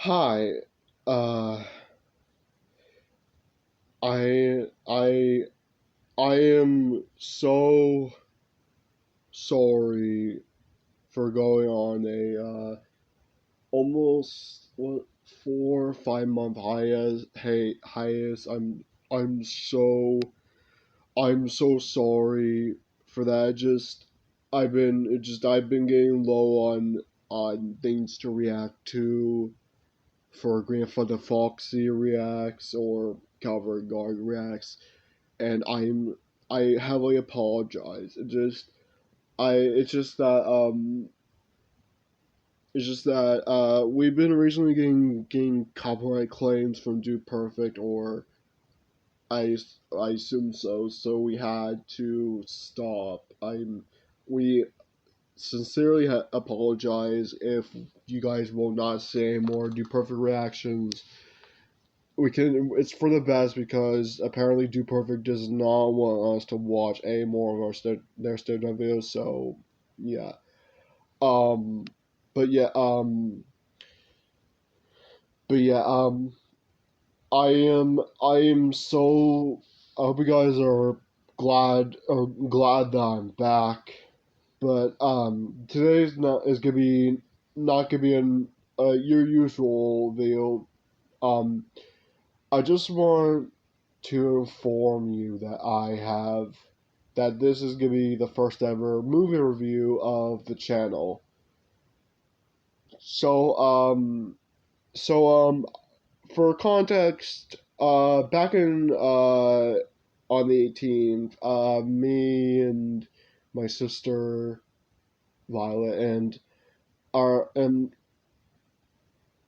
Hi, uh, I, I, I am so sorry for going on a, almost, 4 or 5 month hiatus. I'm so, I'm so sorry for that. I've been getting low on things to react to for Green Funtime Foxy reacts or Calvary reacts, and I heavily apologize. It's just that we've been recently getting copyright claims from Do Perfect, or I assume so. So we had to stop. We sincerely apologize if you guys will not see any more Do Perfect reactions. It's for the best because apparently Do Perfect does not want us to watch any more of their stand-up videos. So yeah. Um, but yeah. But yeah. I am so. I hope you guys are glad that I'm back. But today's not is gonna be not gonna be your usual video. Um, I just want to inform you that this is gonna be the first ever movie review of the channel. So for context, back in on the 18th, me and my sister Violet and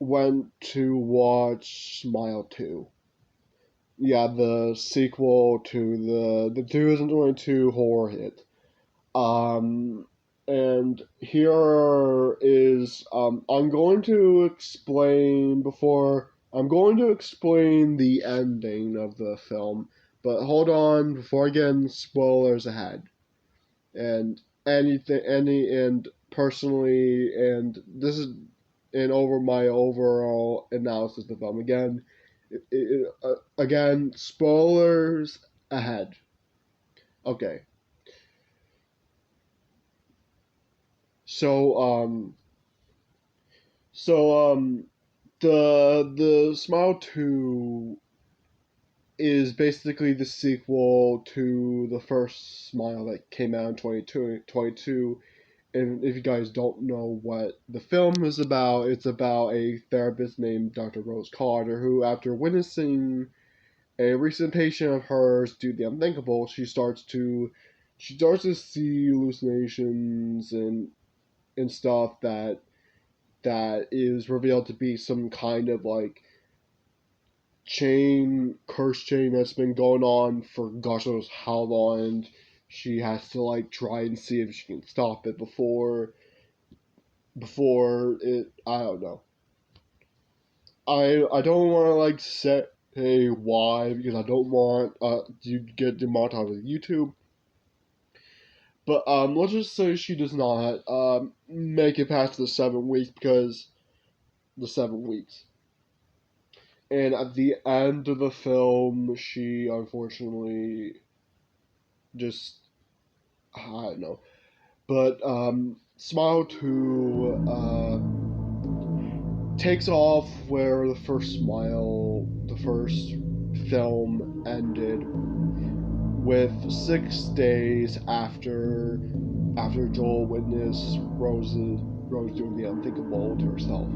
went to watch Smile 2. Yeah, the sequel to the 2022 horror hit. Um, and here is I'm going to explain the ending of the film, but hold on before I get into spoilers ahead. And personally, and this is and over my overall analysis of the film again. Again, spoilers ahead. Okay. So so the Smile 2 is basically the sequel to the first Smile that came out in 22. And if you guys don't know what the film is about, it's about a therapist named Dr. Rose Carter who, after witnessing a recent patient of hers do the unthinkable, she starts to see hallucinations and stuff that is revealed to be some kind of like curse chain that's been going on for gosh knows how long, and she has to like try and see if she can stop it before it. I don't know. I don't want to like say why because I don't want to get demonetized with YouTube. But let's just say she does not make it past the 7 weeks because the 7 weeks. And at the end of the film, she unfortunately just I don't know. But Smile 2 takes off where the first film ended, with 6 days after Joel witnessed Rose doing the unthinkable to herself.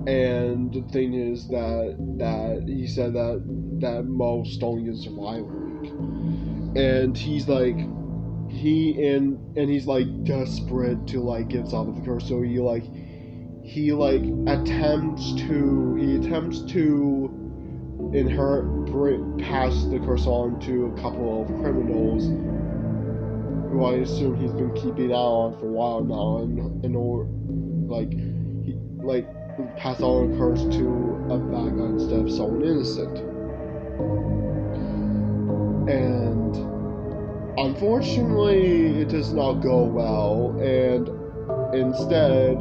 And the thing is that he said that most only can survive a week, and he's like desperate to like get some of the curse, so he attempts to pass the curse on to a couple of criminals who I assume he's been keeping out on for a while now, in order like pass on a curse to a bad guy instead of someone innocent. And unfortunately, it does not go well, and instead,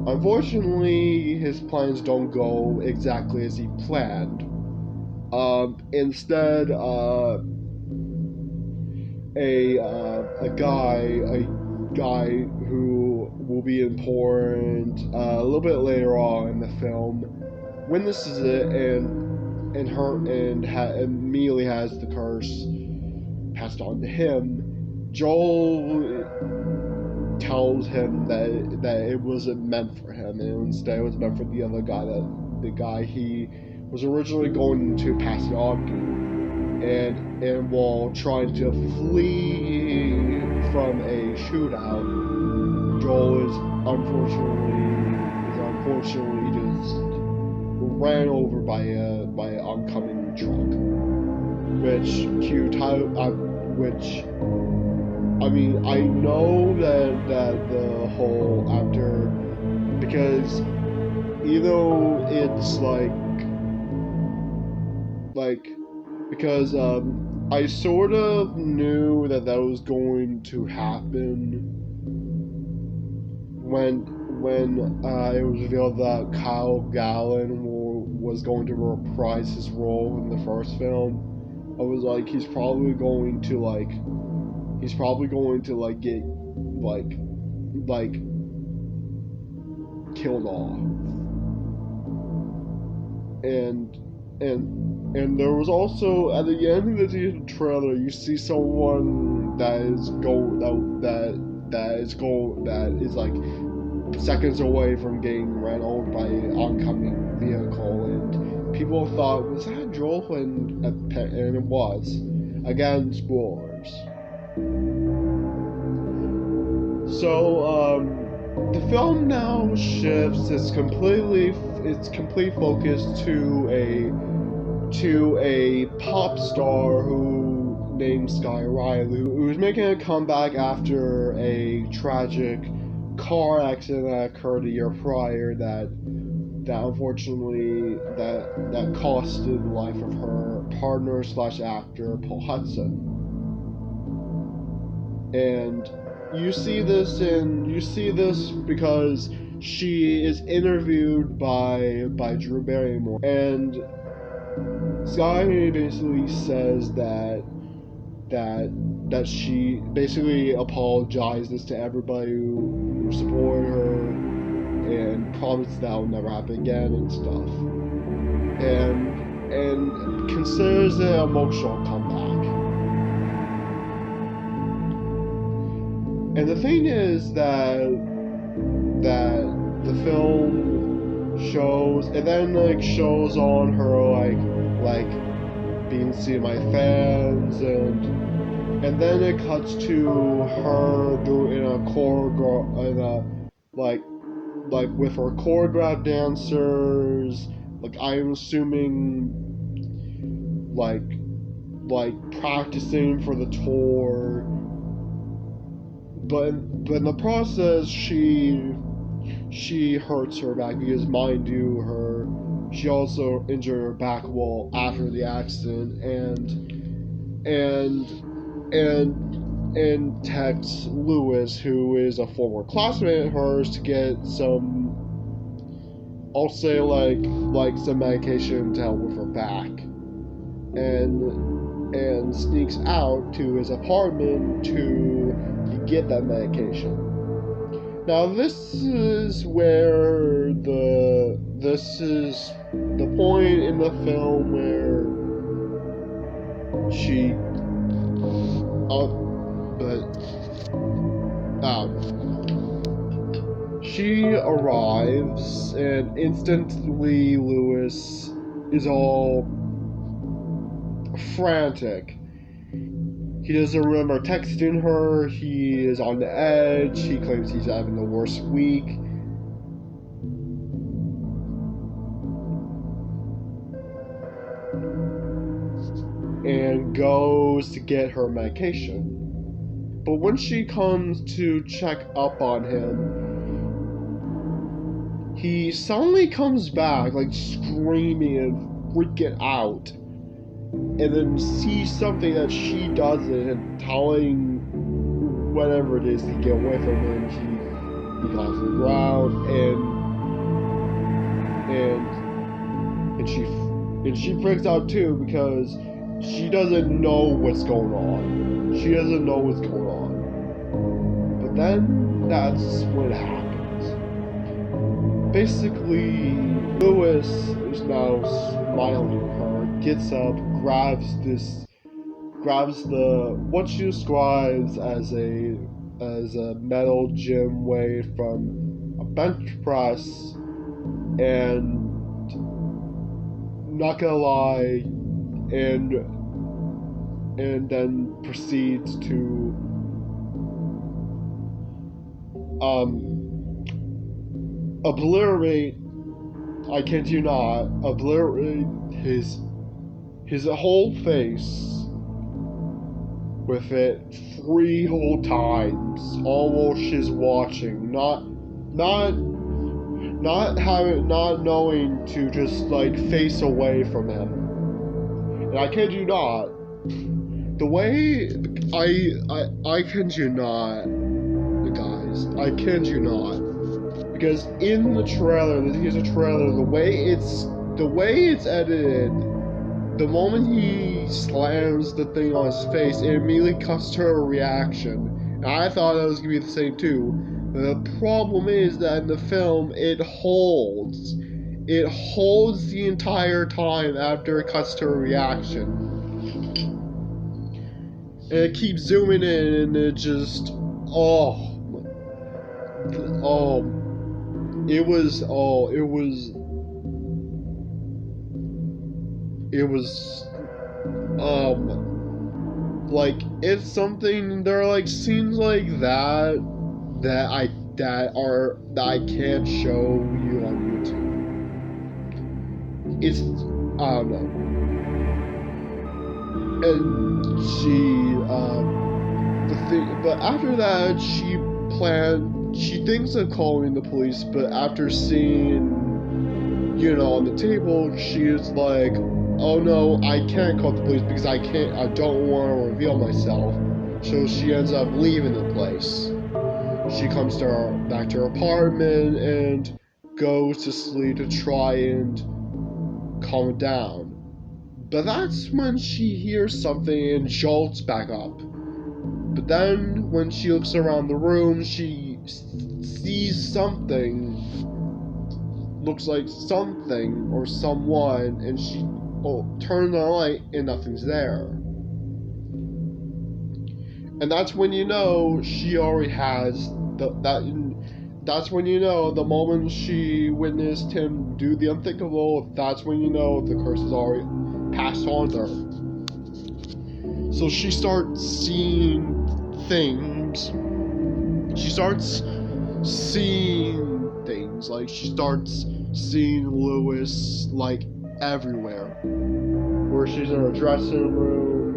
unfortunately, his plans don't go exactly as he planned. Instead, a guy who will be important a little bit later on in the film witnesses it and immediately has the curse passed on to him. Joel tells him that it wasn't meant for him, and instead it was meant for the other guy, the guy he was originally going to pass it on to. And while trying to flee from a shootout, Joel is unfortunately just ran over by an oncoming truck, which I mean, I know that the whole after, because it's because I sort of knew that was going to happen when it was revealed that Kyle Gallen was going to reprise his role in the first film. I was like, he's probably going to get killed off. And there was also, at the end of the trailer, you see someone that is like seconds away from getting ran over by an oncoming vehicle, and people thought, was that Joel? And it was. Again, spoilers. So the film now shifts its complete focus to a pop star named Skye Riley, who's making a comeback after a tragic car accident that occurred a year prior that unfortunately that costed the life of her partner / actor Paul Hudson. And you see this because she is interviewed by Drew Barrymore, and Skye basically says that she basically apologizes to everybody who supported her and promised that will never happen again and stuff, and considers it an emotional comeback. And the thing is that the film shows, and then shows on her like being seen by fans, and then it cuts to her doing a with her choreographed dancers, I'm assuming practicing for the tour, but in the process she hurts her back, because mind you, she also injured her back while after the accident, and texts Lewis, who is a former classmate of hers, to get some, I'll say some medication to help with her back, and sneaks out to his apartment to get that medication. Now this is the point in the film where she arrives, and instantly Lewis is all frantic. He doesn't remember texting her, he is on the edge, he claims he's having the worst week. And goes to get her medication. But when she comes to check up on him, he suddenly comes back, screaming and freaking out. And then sees something that she doesn't, and telling whatever it is to get away from him. He falls to the ground, And she freaks out too because she doesn't know what's going on. She doesn't know what's going on. But then that's what happens. Basically, Lewis is now smiling at her, gets up, grabs the what she describes as a metal gym weight from a bench press, and not gonna lie, and then proceeds to obliterate, I kid you not, obliterate his whole face with it 3 whole times, all while she's watching, not knowing to just like face away from him. And I kid you not, the way I kid you not, guys, I kid you not, because in the trailer, here's a trailer, the way it's edited, the moment he slams the thing on his face, it immediately cuts to her reaction. And I thought that was gonna be the same too. The problem is that in the film, it holds the entire time after it cuts to her reaction. And it keeps zooming in, and it just, it was like, it's something, there are like scenes like that I can't show you on YouTube. It's, I don't know. And but after that, she thinks of calling the police, but after seeing, on the table, she is like, oh no, I can't call the police because I don't want to reveal myself. So she ends up leaving the place. She comes back to her apartment and goes to sleep to try and calm it down. But that's when she hears something and jolts back up. But then when she looks around the room, she sees something, looks like something or someone, and she turns on the light and nothing's there. And that's when you know she already has that's when you know, the moment she witnessed him do the unthinkable, that's when you know the curse is already passed on to her. So she starts seeing things. She starts seeing things, like she starts seeing Lewis like everywhere. Where she's in her dressing room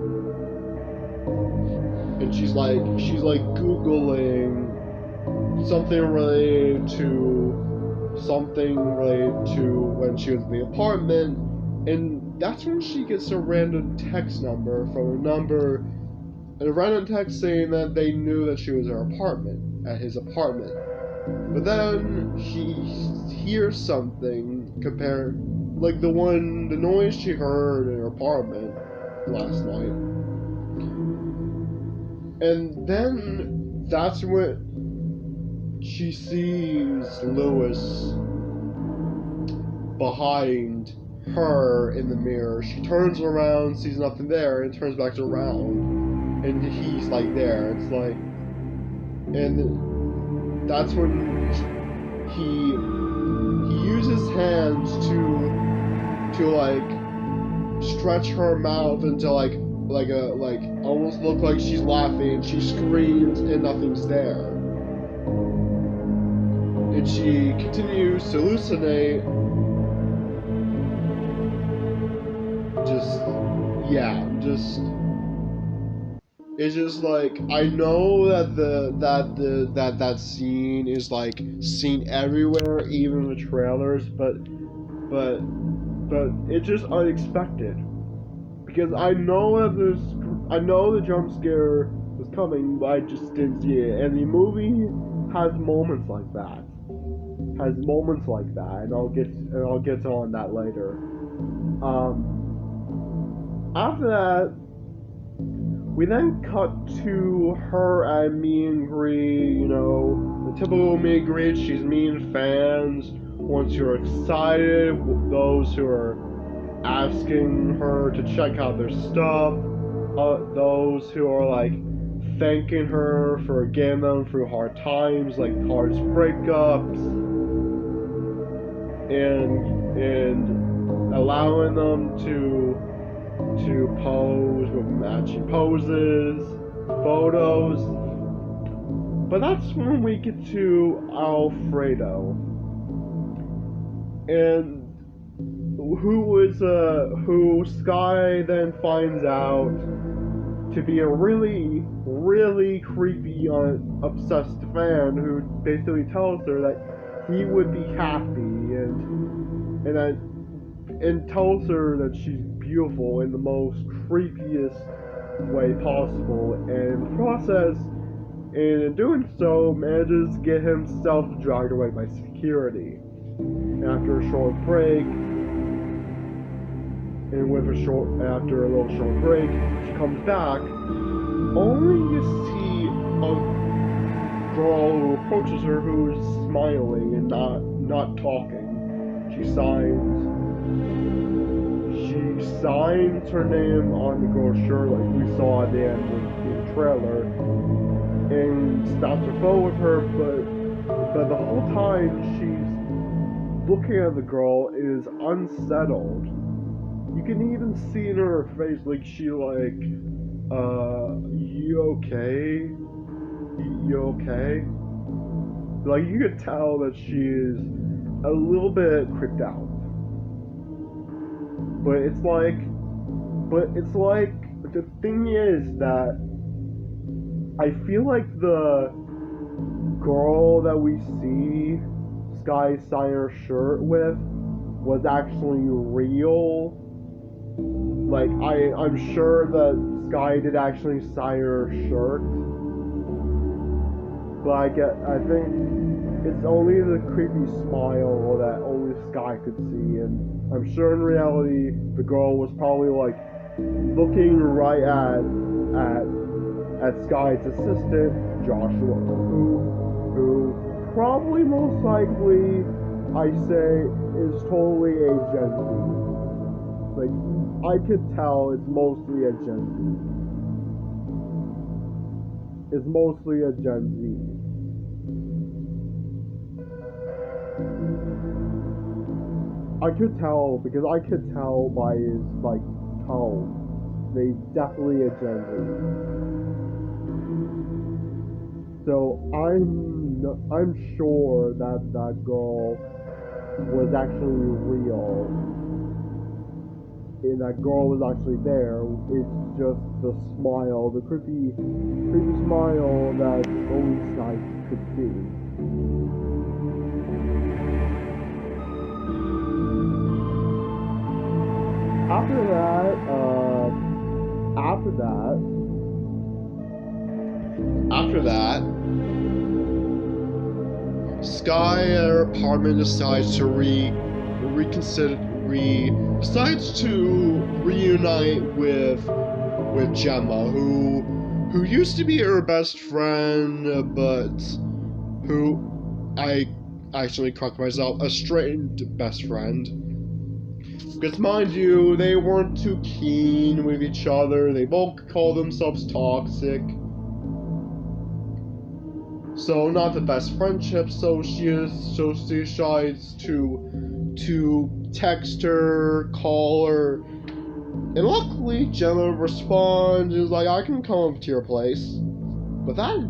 and she's like Googling something related to when she was in the apartment, and that's when she gets a random text number from a random text saying that they knew that she was at his apartment. But then she hears something like the noise she heard in her apartment last night. And then that's when she sees Lewis behind her in the mirror. She turns around, sees nothing there, and turns back around, and he's like there. It's like, and that's when he uses hands to like stretch her mouth until like almost look like she's laughing, and she screams and nothing's there. And she continues to hallucinate. It's just like, I know that that scene is like seen everywhere, even in the trailers, but it's just unexpected. Because I know the jump scare was coming, but I just didn't see it. And the movie has moments like that. And I'll get on that later. After that, we then cut to her at meet and greet, the typical meet and greet. She's meeting fans, ones who are excited, those who are asking her to check out their stuff, those who are like thanking her for getting them through hard times, like hard breakups, and allowing them to pose with matching poses, photos. But that's when we get to Alfredo, and who Skye then finds out to be a really, really creepy, obsessed fan who basically tells her that he would be happy and tells her that she's beautiful in the most creepiest way possible, and in the process, and in doing so, manages to get himself dragged away by security. And after a short break, after a little short break, she comes back, only to see a girl who approaches her who is smiling and not talking. She signs her name on the girl's shirt like we saw at the end of the trailer, and stops her phone with her, but the whole time she's looking at the girl is unsettled. You can even see in her face like she like, you okay? You okay? Like you could tell that she is a little bit creeped out. But it's like the thing is that I feel like the girl that we see Skye sign her shirt with was actually real. Like I'm sure that Skye did actually sign her shirt, but I think it's only the creepy smile that only Skye could see, and I'm sure in reality the girl was probably like looking right at Skye's assistant Joshua, who probably most likely I say is totally a Gen Z. Like I could tell it's mostly a Gen Z. It's mostly a Gen Z. I could tell because I could tell by his like tone. They definitely a Gen Z. So I'm sure that girl was actually real, and that girl was actually there. It's just the smile, the creepy smile that only Skye could see. After that, Skye at her apartment decides to reunite with Gemma, who used to be her best friend, but who I actually correct myself, a strained best friend. Because mind you, they weren't too keen with each other. They both call themselves toxic. So not the best friendship. So she decides to text her, call her, and luckily Gemma responds and is like, "I can come up to your place." But that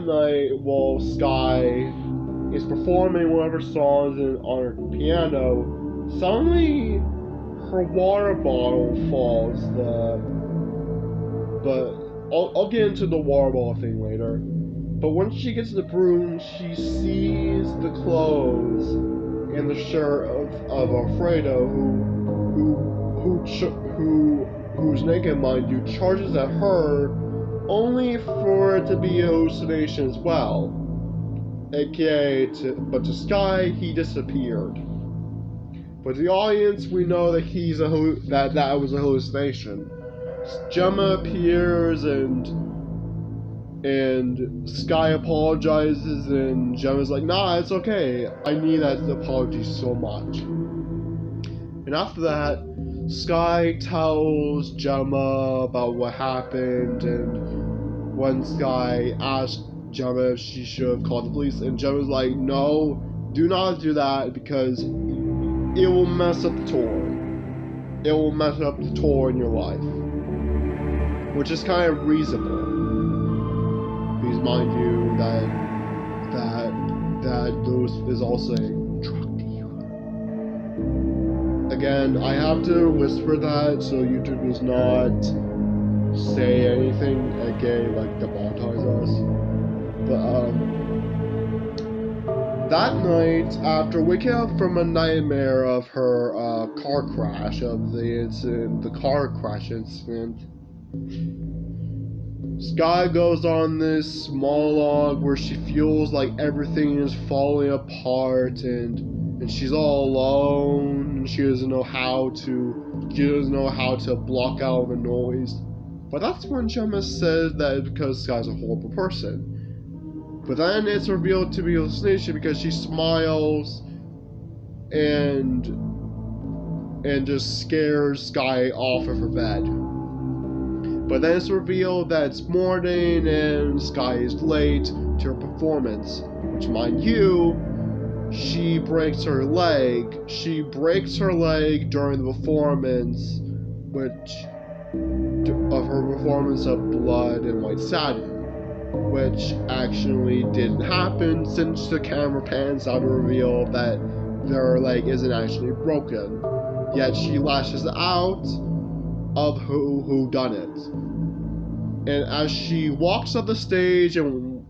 night, while Skye is performing one of her songs on her piano, suddenly her water bottle falls. But I'll get into the water bottle thing later. But once she gets to the broom, she sees the clothes and the shirt of Alfredo, who's naked, mind you, charges at her, only for it to be a hallucination as well. AKA, but to Skye, he disappeared. But the audience, we know that that was a hallucination. Gemma appears and Skye apologizes, and Gemma's like, nah, it's okay. I need that apology so much. And after that, Skye tells Gemma about what happened, and when Skye asked Gemma if she should have called the police, and Gemma's like, no, do not do that, because it will mess up the tour. It will mess up the tour in your life. Which is kind of reasonable. Because mind you, that Lewis is also a drug dealer. Again, I have to whisper that so YouTube does not say anything again, like demonetize us. But that night, after waking up from a nightmare of her car crash incident, Skye goes on this monologue where she feels like everything is falling apart and she's all alone and she doesn't know how to block out the noise. But that's when Gemma says that it's because Skye's a horrible person. But then it's revealed to be a hallucination because she smiles and just scares Skye off of her bed. But then it's revealed that it's morning and Skye is late to her performance, which, mind you, she breaks her leg. She breaks her leg during the performance, of her performance of Blood and White Satin, which actually didn't happen since the camera pans out to reveal that their leg isn't actually broken. Yet she lashes out of who done it. And as she walks up the stage and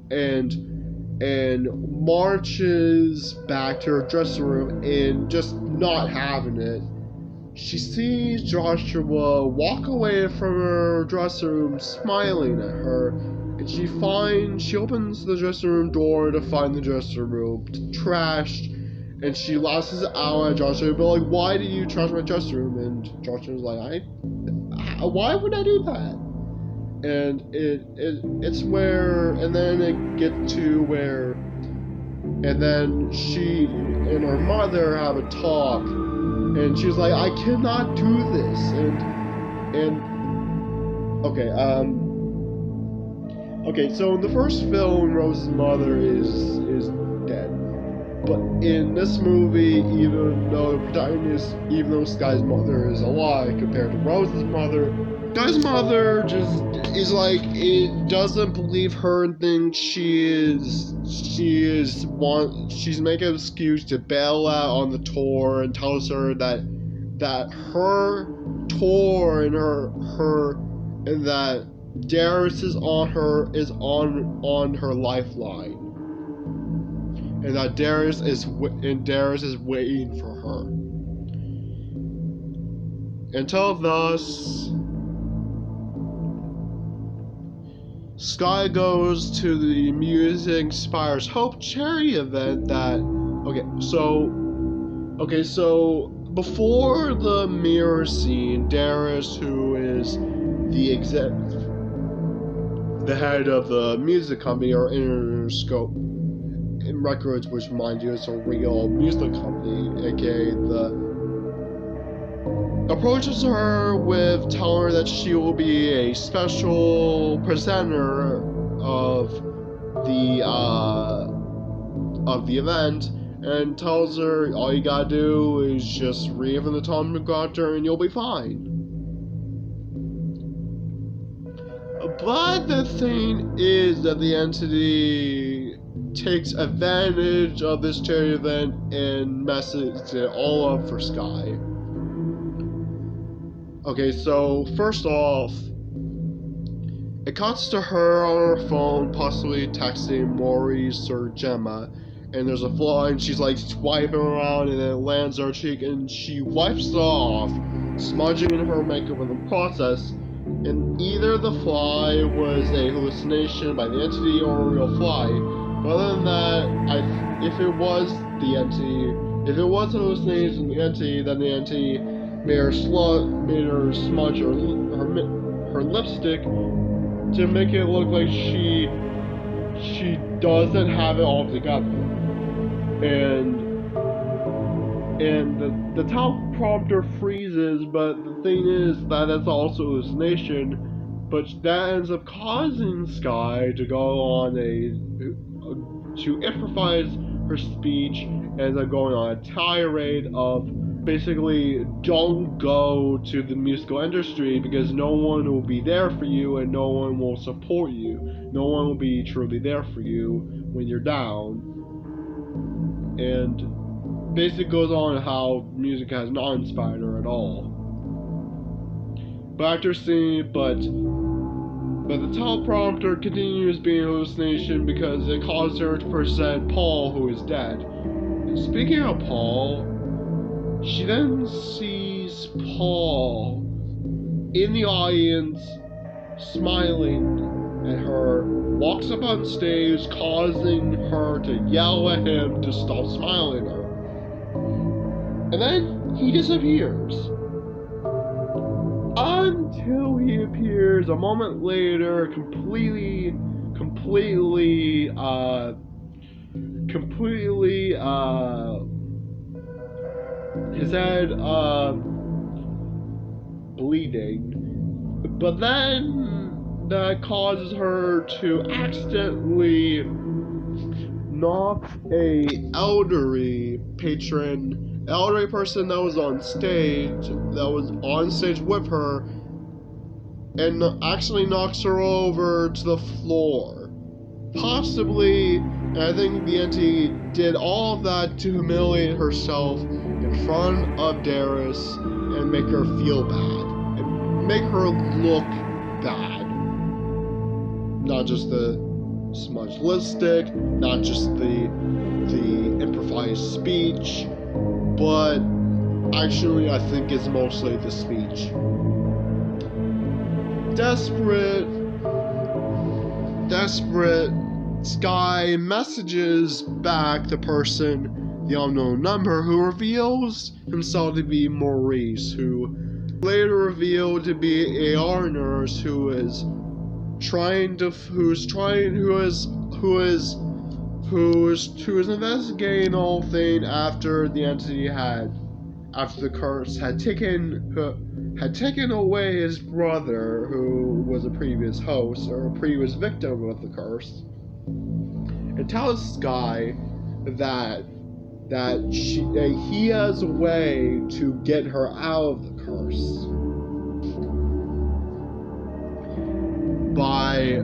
marches back to her dressing room and just not having it, she sees Joshua walk away from her dressing room smiling at her, and she opens the dressing room door to find the dressing room trashed, and she lashes out at Joshua, but like, why did you trash my dressing room? And Joshua's like, why would I do that? And it's where, and then it gets to where, and then she and her mother have a talk, and she's like, I cannot do this, okay, so in the first film, Rose's mother is dead. But in this movie, even though Skye's mother is alive compared to Rose's mother, Skye's mother just is like, it doesn't believe her and thinks she's making an excuse to bail out on the tour, and tells her that her tour and that Darius is on her lifeline. And that Darius is waiting for her. Until thus, Skye goes to the Music Inspires Hope charity event so before the mirror scene, Darius, who is the head of the music company, or Interscope Records, which, mind you, is a real music company, aka approaches her with telling her that she will be a special presenter of the event, and tells her all you gotta do is just read from the Tom McGraw and you'll be fine. But the thing is that the entity takes advantage of this charity event and messes it all up for Skye. Okay, so first off, it cuts to her on her phone, possibly texting Maurice or Gemma, and there's a fly, and she's like swiping around, and then it lands on her cheek, and she wipes it off, smudging her makeup in the process. And either the fly was a hallucination by the entity or a real fly. But other than that, if it was the entity, If it was hallucination, the entity, then the entity made her smudge her lipstick to make it look like she doesn't have it all together. And the teleprompter freezes, but the thing is that it's also hallucination, but that ends up causing Skye to go on to improvise her speech, ends up going on a tirade of basically don't go to the musical industry because no one will be there for you and no one will support you. No one will be truly there for you when you're down. And basically goes on how music has not inspired her at all. But the teleprompter continues being a hallucination because it caused her to present Paul, who is dead. And speaking of Paul, she then sees Paul in the audience smiling at her, walks up on stage, causing her to yell at him to stop smiling at her. And then he disappears. Until he appears a moment later, completely his head bleeding. But then that causes her to accidentally knock a elderly person that was on stage with her, and actually knocks her over to the floor. Possibly, and I think the entity did all of that to humiliate herself in front of Darius and make her feel bad, and make her look bad. Not just the smudged lipstick, not just the improvised speech, but actually I think it's mostly the speech. Desperate, Skye messages back the person, the unknown number, who reveals himself to be Maurice, who later revealed to be an AR nurse who is investigating the whole thing after the curse had taken away his brother, who was a previous host or a previous victim of the curse, and tells Skye that he has a way to get her out of the curse by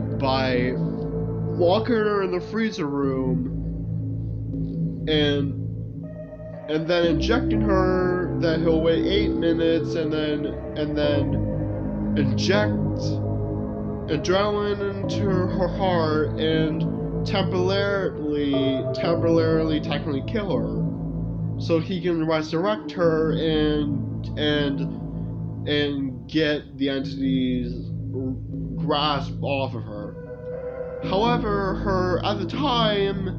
locking her in the freezer room and then injecting her. That he'll wait 8 minutes and then inject adrenaline into her heart and temporarily technically kill her, so he can resurrect her and get the entity's grasp off of her. However, at the time,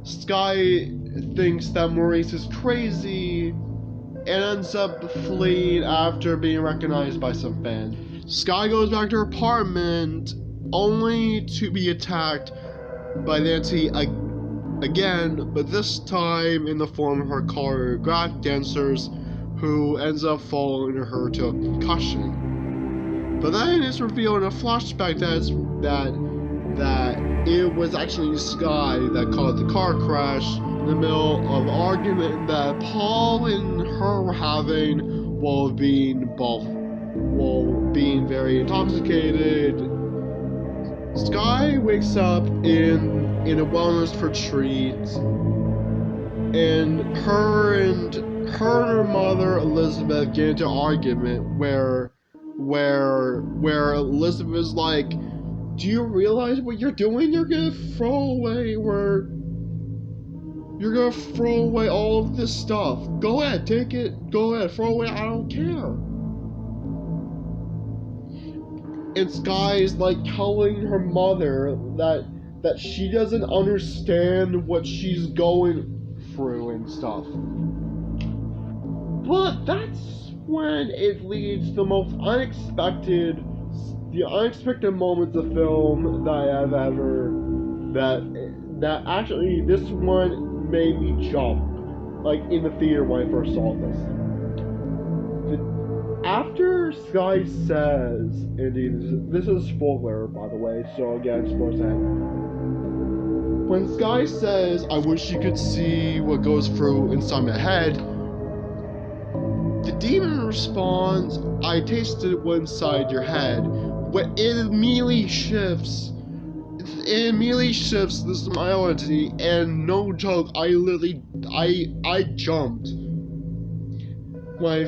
Skye thinks that Maurice is crazy and ends up fleeing after being recognized by some fans. Skye goes back to her apartment only to be attacked by the entity again, but this time in the form of her choreographed dancers, who ends up following her to a concussion. But then it's revealed in a flashback that it was actually Skye that caused the car crash in the middle of an argument that Paul and her were having while being very intoxicated. Skye wakes up in a wellness retreat, and her mother Elizabeth get into an argument where Elizabeth is like, do you realize what you're doing? You're gonna throw away all of this stuff. Go ahead, take it. Go ahead, throw away. I don't care. And Skye is like telling her mother that she doesn't understand what she's going through and stuff. But that's when it leads to the unexpected moments of film that I have ever, that actually, this one made me jump, like, in the theater when I first saw this. After Skye says, indeed, this is a spoiler, by the way, so again, spoilers ahead. When Skye says, "I wish you could see what goes through inside my head," the demon responds, "I tasted what's inside your head." But it immediately shifts the smile entity, and no joke, I jumped when I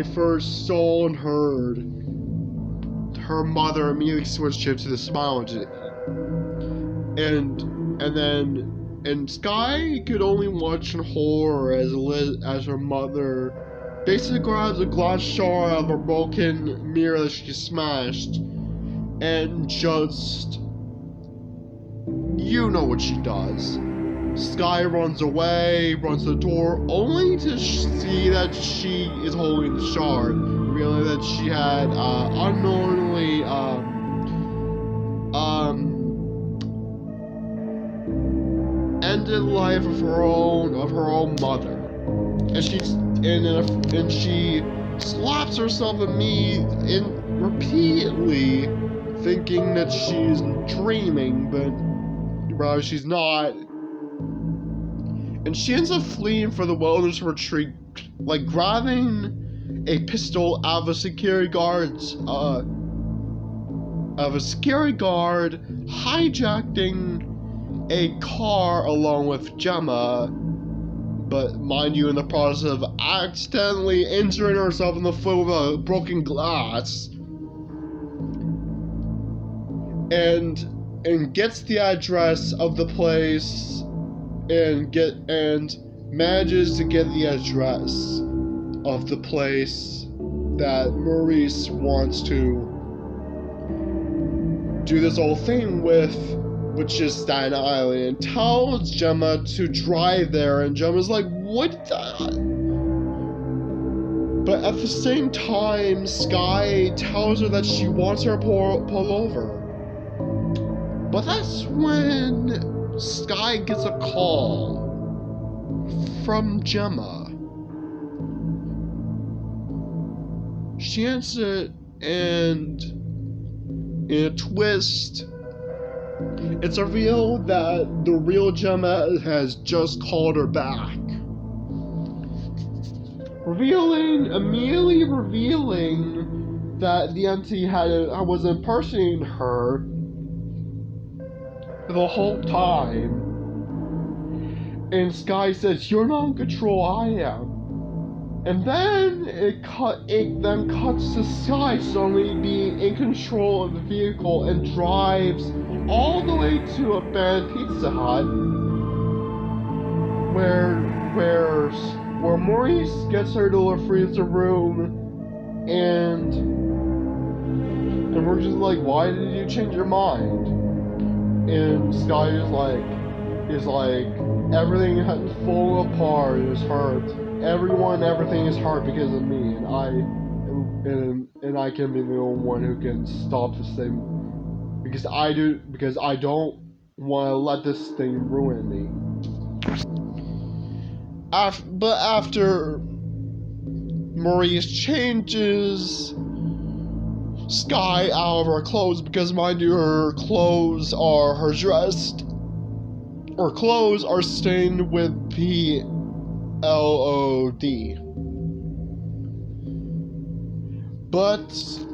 first saw and heard her mother immediately switch to the smile entity. And Skye could only watch in horror as her mother basically grabs a glass shard out of a broken mirror that she smashed, and just, you know what she does. Skye runs away, runs to the door, only to see that she is holding the shard, realizing that she had unknowingly ended the life of her own mother, and she slaps herself repeatedly, thinking that she's dreaming, but rather she's not. And she ends up fleeing for the wilderness retreat, like grabbing a pistol out of a security guard, hijacking a car along with Gemma, but mind you, in the process of accidentally injuring herself in the foot with a broken glass, and gets the address of the place, and manages to get the address of the place that Maurice wants to do this whole thing with, which is Staten Island, and tells Gemma to drive there, and Gemma's like, what the? But at the same time, Skye tells her that she wants her to pull over. But that's when Skye gets a call from Gemma. She answers it, and in a twist, it's revealed that the real Gemma has just called her back. Immediately revealing that the entity was impersonating her the whole time. And Skye says, "You're not in control, I am." And then it then cuts to Skye suddenly being in control of the vehicle and drives all the way to a abandoned Pizza Hut, where Maurice gets her to a freezer room, and we're just like, "Why did you change your mind?" And Skye is like, "Everything has fallen apart, it hurt. Everything is hurt because of me, and I can be the only one who can stop this thing, because I don't want to let this thing ruin me." But after Maurice changes Skye out of her clothes, because mind you, her clothes are stained with PLOD.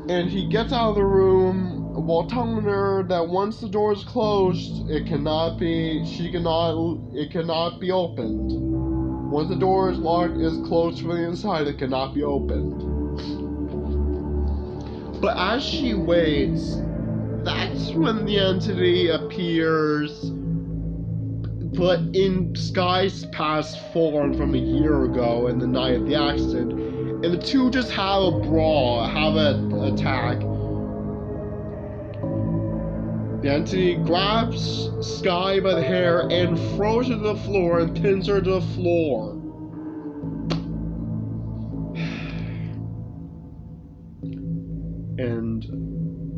And he gets out of the room while telling her that once the door is closed, it cannot be opened. Once the door is closed from the inside, it cannot be opened. But as she waits, that's when the entity appears, but in Skye's past form from a year ago and the night of the accident, and the two just have a brawl, have an attack. The entity grabs Skye by the hair and throws her to the floor and pins her to the floor. And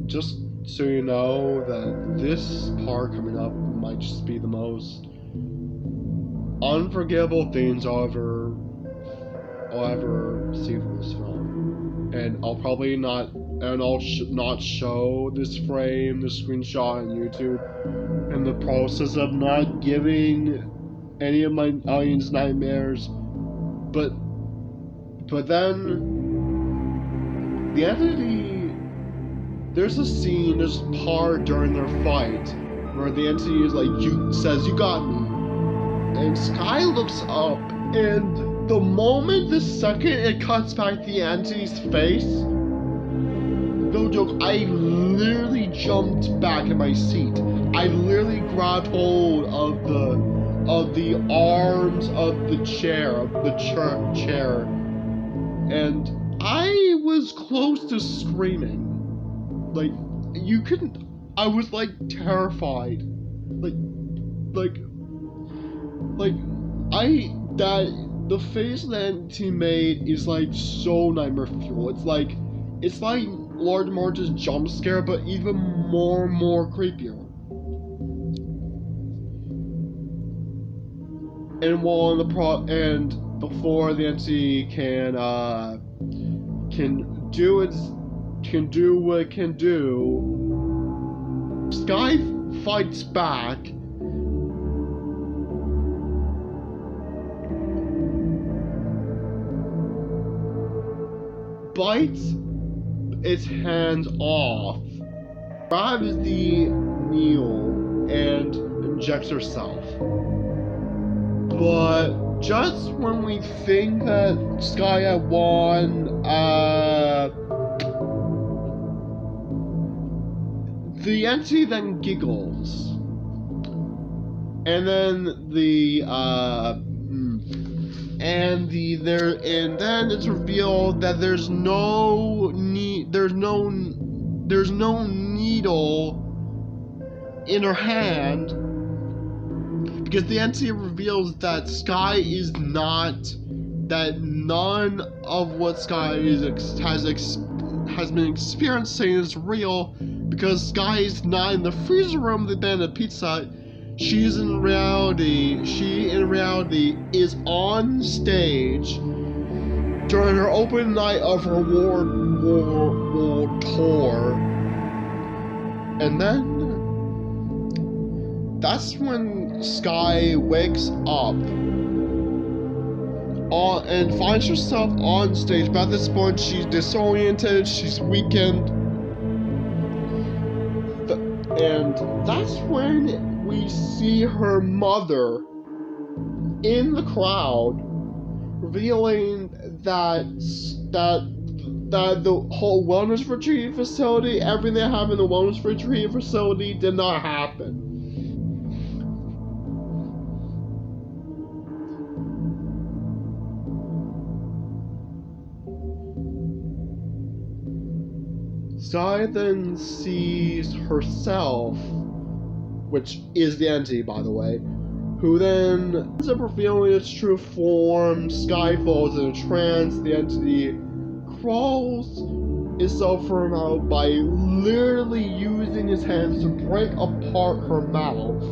just so you know that this part coming up might just be the most unforgivable things I'll ever see from this film. And I'll probably not show this frame, this screenshot on YouTube, in the process of not giving any of my audience nightmares. But then the entity, there's a scene, there's a part during their fight where the entity is like, says, "You got me." And Skye looks up, and the moment, the second it cuts back to the entity's face, no joke, I literally jumped back in my seat. I literally grabbed hold of the arms of the chair, and I was close to screaming. Like, you couldn't, I was like terrified. The face that entity made is like so nightmare fuel. It's like Lord March's jump scare, but even more creepier. And before the entity can do what it can do, Skye fights back. Bites its hands off, grabs the needle, and injects herself. But just when we think that Skye had won, the entity then giggles, and then then it's revealed that there's no needle in her hand, because the entity reveals that Skye is not, that none of what Skye has been experiencing is real, because Skye is not in the freezer room of the Bandit Pizza. She in reality is on stage during her open night of her world tour. And then that's when Skye wakes up and finds herself on stage. But at this point, she's disoriented, she's weakened. And that's when we see her mother in the crowd, revealing that the whole wellness retreat facility, everything that happened in the wellness retreat facility did not happen. Skye then sees herself, which is the entity, by the way, who then ends up revealing its true form. Skye falls in a trance. The entity crawls itself from her mouth by literally using his hands to break apart her mouth.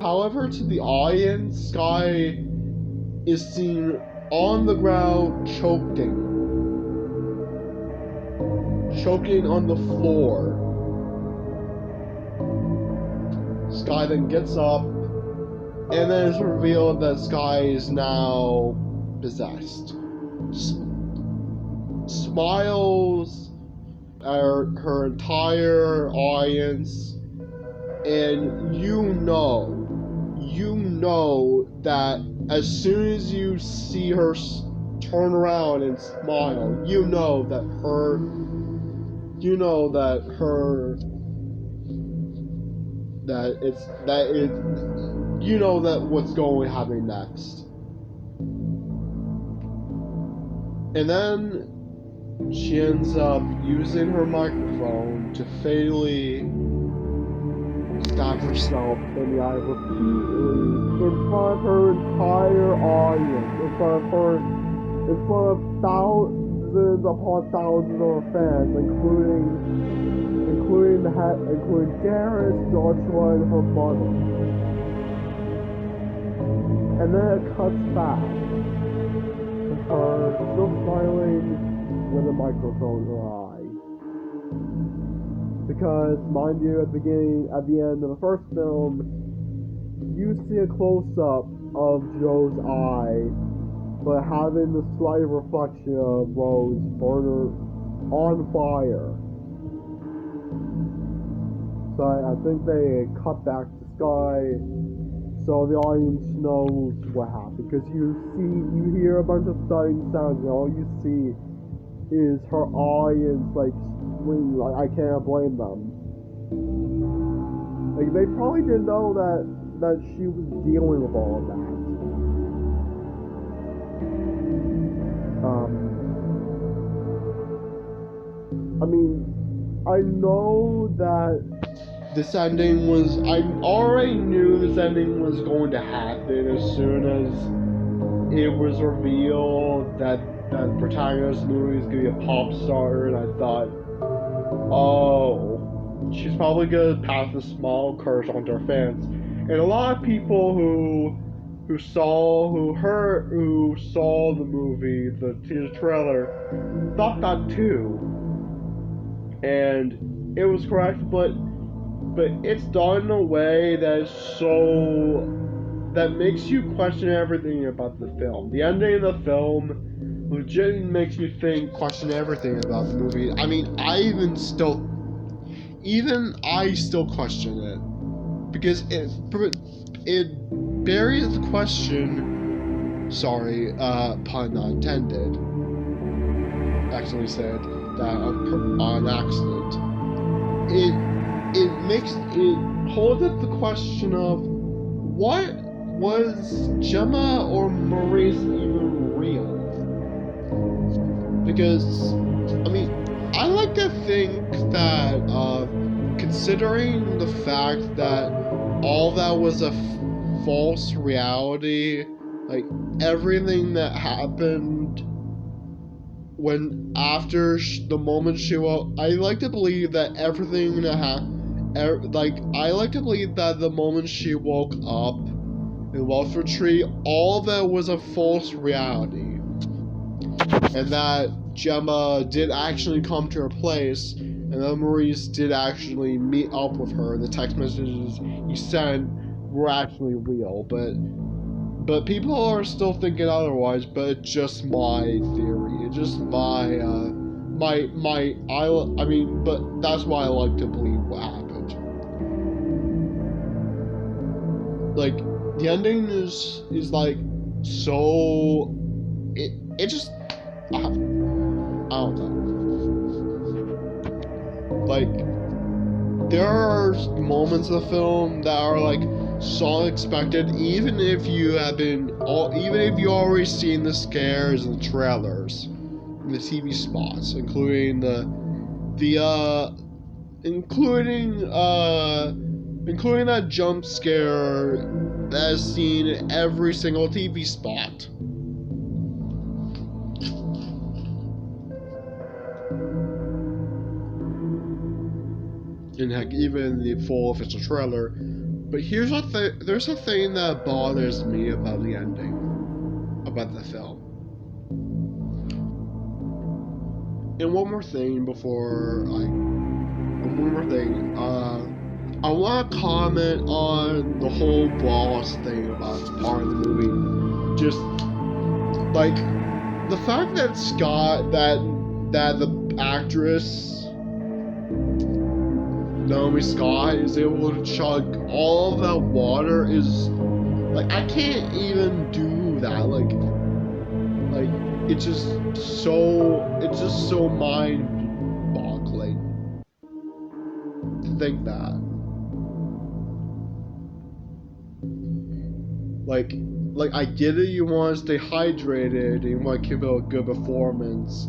However, to the audience, Skye is seen on the ground choking on the floor. Skye then gets up, and then it's revealed that Skye is now possessed. Smiles at her entire audience, and you know that as soon as you see her turn around and smile, you know that what's going to happen next. And then she ends up using her microphone to fatally stabbed herself in the eye repeatedly in front of her entire audience, in front of thousands upon thousands of fans, including Gareth, Joshua, and her mother. And then it cuts back to her still smiling with a microphone in her eye. Because, mind you, at the end of the first film, you see a close-up of Joe's eye, but having the slight reflection of Rose burner on fire. So I think they cut back to Skye, so the audience knows what happened. Because you hear a bunch of thudding sounds, and all you see is her audience screaming, I can't blame them. They probably didn't know that she was dealing with all of that. I know that this ending was, I already knew this ending was going to happen as soon as it was revealed that the protagonist of the movie is going to be a pop star, and I thought, oh, she's probably going to pass a small curse onto her fans. And a lot of people who saw the movie, the teaser trailer, thought that too. And it was correct, but it's done in a way that makes you question everything about the film. The ending of the film legitimately makes you question everything about the movie. I mean, I still question it, because it buries the question. Sorry, pun not intended. Actually said that on accident. It holds up the question of, what was Gemma or Maurice even real? Because, I like to think that, considering the fact that all that was a false reality, everything that happened after the moment she woke, I like to believe that everything that happened, I like to believe that the moment she woke up in Wolf Retreat, all that was a false reality, and that Gemma did actually come to her place, and that Maurice did actually meet up with her. The text messages he sent were actually real, but people are still thinking otherwise. But it's just my theory. It's just but that's why I like to believe what happened. The ending is so, it just, I don't know. There are moments of the film that are so unexpected, even if you already seen the scares and the trailers and the TV spots, including including that jump scare that is seen in every single TV spot. And heck, even the full official trailer. But there's a thing that bothers me about the ending, about the film. And one more thing, I want to comment on the whole boss thing about part of the movie. Just the fact that that the actress Naomi Scott is able to chug all of that water is I can't even do that. It's just so mind-boggling to think that. I get it, you want to stay hydrated and you want to keep a good performance,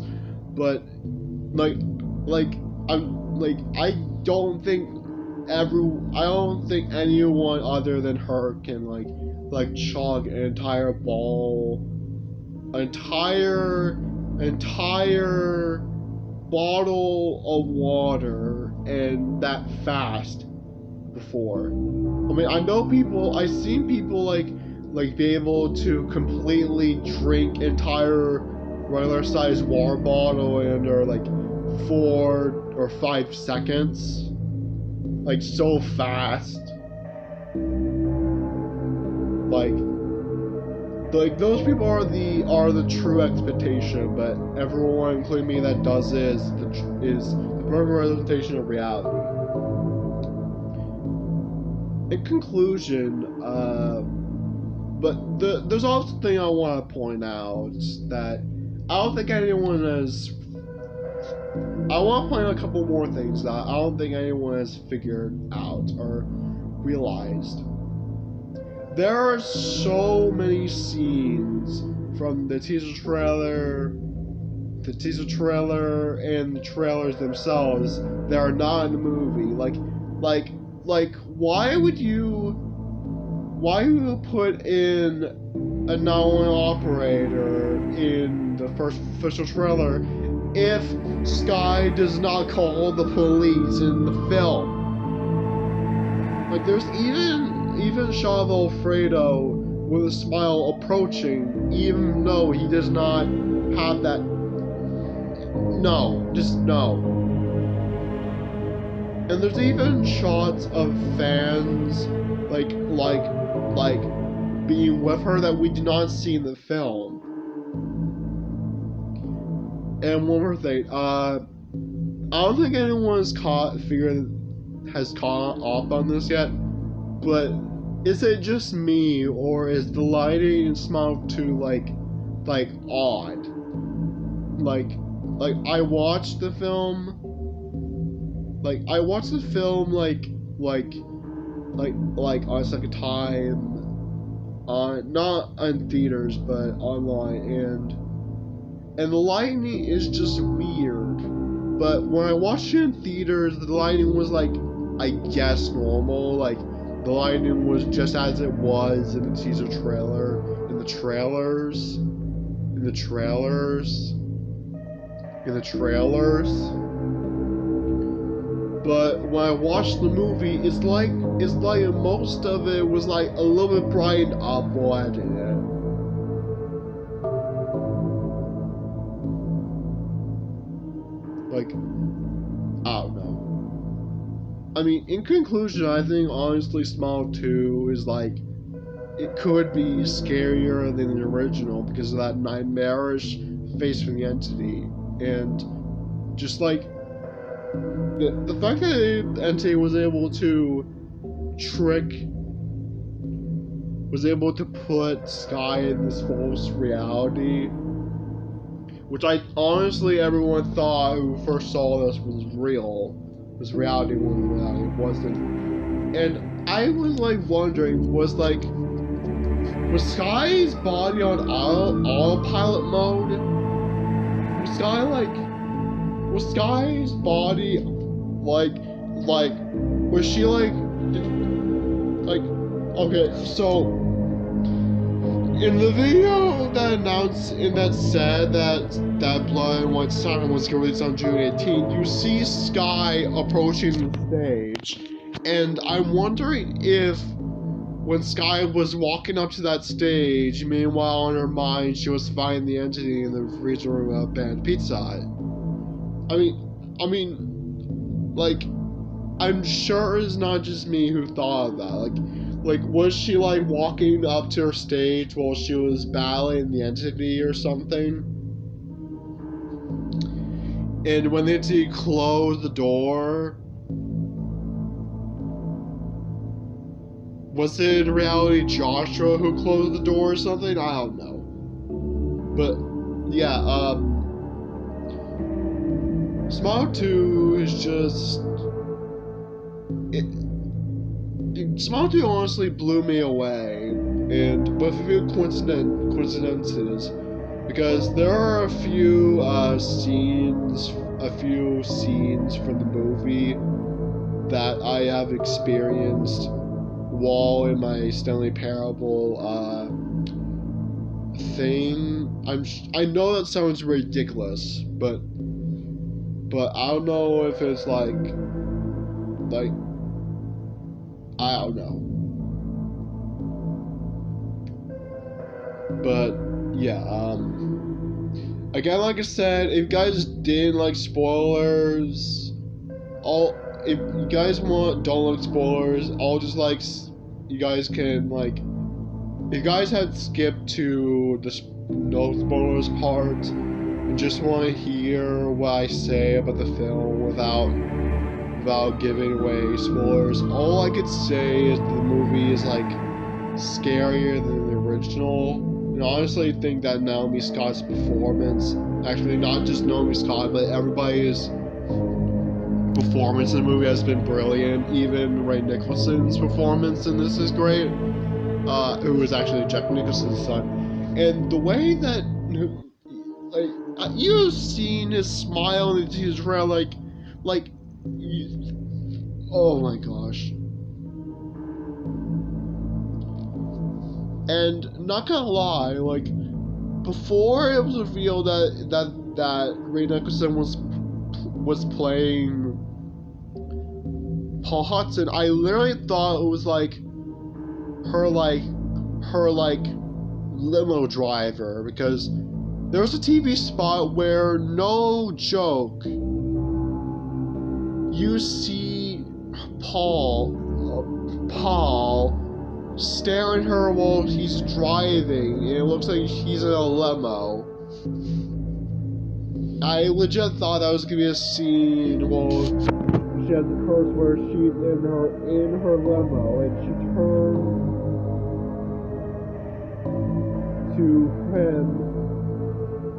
but I don't think I don't think anyone other than her can like chug an entire entire bottle of water and that fast before. I mean, I know people. I've seen people like be able to completely drink entire regular sized water bottle in under like 4 or 5 seconds, like so fast. Like those people are the true expectation, but everyone, including me, that does it is the perfect representation of reality. In conclusion, but there's also a thing I want to point out that I don't think anyone has. I want to point out a couple more things that I don't think anyone has figured out or realized. There are so many scenes from the teaser trailer, and the trailers themselves that are not in the movie. Like, why would you put in a 911 operator in the first official trailer if Skye does not call the police in the film? Like, there's even a shot of Alfredo with a smile approaching, even though he does not have that. No, just no. And there's even shots of fans like being with her that we do not see in the film. And one more thing, I don't think anyone has caught off on this yet, but is it just me, or is the lighting in Smile 2 like odd? Like I watched the film. Like I watched the film like on a second time, not in theaters but online, and the lighting is just weird. But when I watched it in theaters, the lighting was like, I guess, normal. Like the lighting was just as it was in the teaser trailer, in the trailers. But when I watched the movie, it's like most of it was like a little bit brightened up while I did it. Like, I don't know. I mean, in conclusion, I think honestly Smile 2 is like, it could be scarier than the original because of that nightmarish face from the entity. And just like, the fact that the entity was able to put Skye in this false reality, which everyone thought who first saw this was real. This reality when reality wasn't. And I was like wondering, was Skye's body on autopilot mode? Was Skye's body was she okay, so in the video that said that Blood and White Sun was released on June 18th, you see Skye approaching the stage, and I'm wondering if when Skye was walking up to that stage, meanwhile in her mind she was finding the entity in the freezer room of Band Pizza Hut. I mean, like, I'm sure it's not just me who thought of that. Like, was she like walking up to her stage while she was battling the entity or something? And when the entity closed the door, was it in reality Joshua who closed the door or something? I don't know. But yeah, Smile 2 is just... Smile 2 honestly blew me away, and with a few coincidences, because there are a few scenes from the movie that I have experienced while in my Stanley Parable thing. I know that sounds ridiculous, but I don't know if it's like I don't know. But yeah, again, like I said, if you guys didn't like spoilers, if you guys don't like spoilers, I'll just like you guys can like if you guys had skipped to the no spoilers part and just want to hear what I say about the film without giving away spoilers, all I could say is the movie is like scarier than the original. And I honestly think that Naomi Scott's performance, actually not just Naomi Scott, but everybody's performance in the movie has been brilliant. Even Ray Nicholson's performance in this is great. Who was actually Jack Nicholson's son. And the way that, like, you've seen his smile and his trailer, like, oh my gosh. And not gonna lie, like, before it was revealed that Ray Nicholson was playing Paul Hudson, I literally thought it was like her limo driver, because there was a TV spot where, no joke, you see Paul staring at her while he's driving, and it looks like he's in a limo. I legit thought that was gonna be a scene where she has a curse where she's in her limo and she turns to him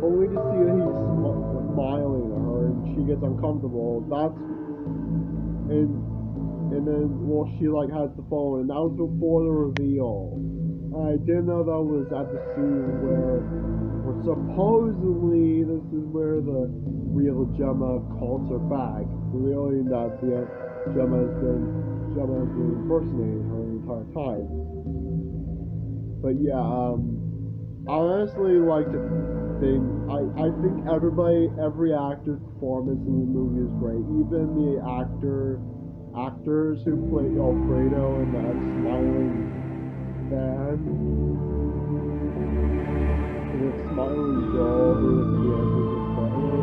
only to see that he's smiling at her, and she gets uncomfortable. And then, well, she like has the phone, and that was before the reveal. I didn't know that was at the scene where supposedly this is where the real Gemma calls her back, revealing that Gemma has been impersonating her the entire time. But yeah, I honestly like to think I think every actor's performance in the movie is great. Even the actors who play Alfredo and that smiling man, and the smiling girl who is the Emperor's partner.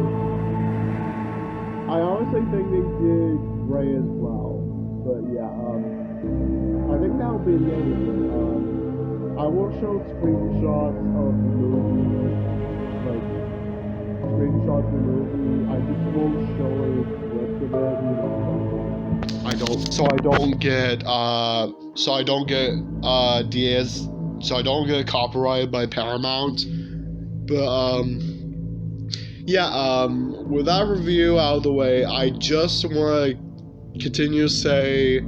I honestly think they did great as well. But yeah, I think that'll be the end of it. I will show screenshots of the movie, like screenshots of the movie. I just won't show a clip of it, you know. I don't get copyrighted by Paramount. But yeah, with that review out of the way, I just want to continue to say,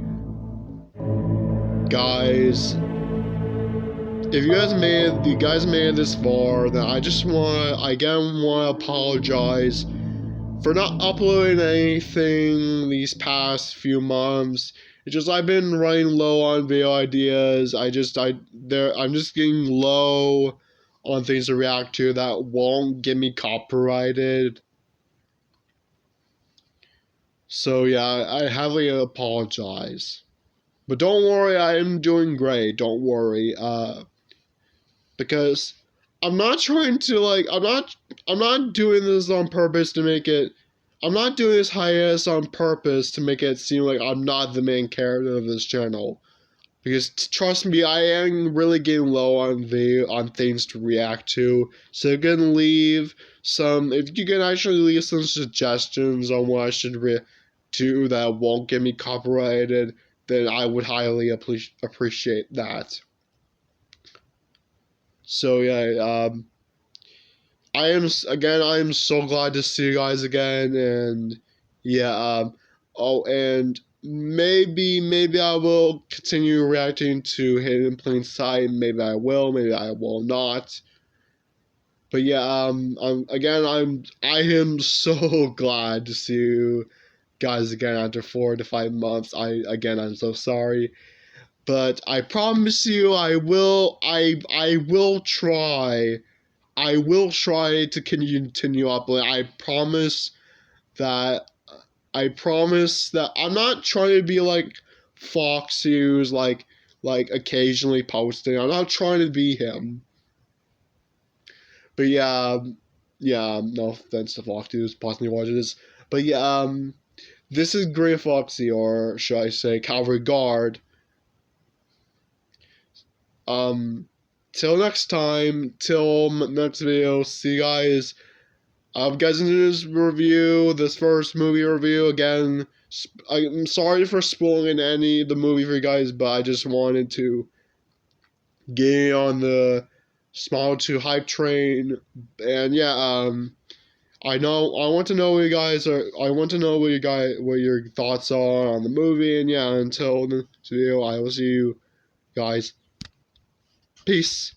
guys, if you guys made it this far, then I just want to apologize for not uploading anything these past few months. It's just I've been running low on video ideas. I'm just getting low on things to react to that won't get me copyrighted. So yeah, I heavily apologize. But don't worry, I am doing great. Don't worry. Because I'm not trying to I'm not doing this on purpose to make it. I'm not doing this hiatus on purpose to make it seem like I'm not the main character of this channel. Because trust me, I am really getting low on things to react to. So you can leave if you can actually leave some suggestions on what I should do that won't get me copyrighted, then I would highly appreciate that. So yeah, I am so glad to see you guys again, and yeah, and maybe I will continue reacting to Hidden in Plain Sight. Maybe I will not. But yeah, I am so glad to see you guys again after 4 to 5 months. I'm so sorry. But I promise you I will try. I will try to continue uploading. That I promise that I'm not trying to be like Foxy who's like occasionally posting. I'm not trying to be him. But yeah, no offense to Foxy who's possibly watching this. But yeah, this is Green Foxy, or should I say Calvary Guard. Till next time, till next video, see you guys. Guys, into this review, this first movie review, again, I'm sorry for spoiling any of the movie for you guys, but I just wanted to get on the Smile 2 hype train, and yeah, I want to know what your thoughts are on the movie, and yeah, until the video, I will see you guys. Peace.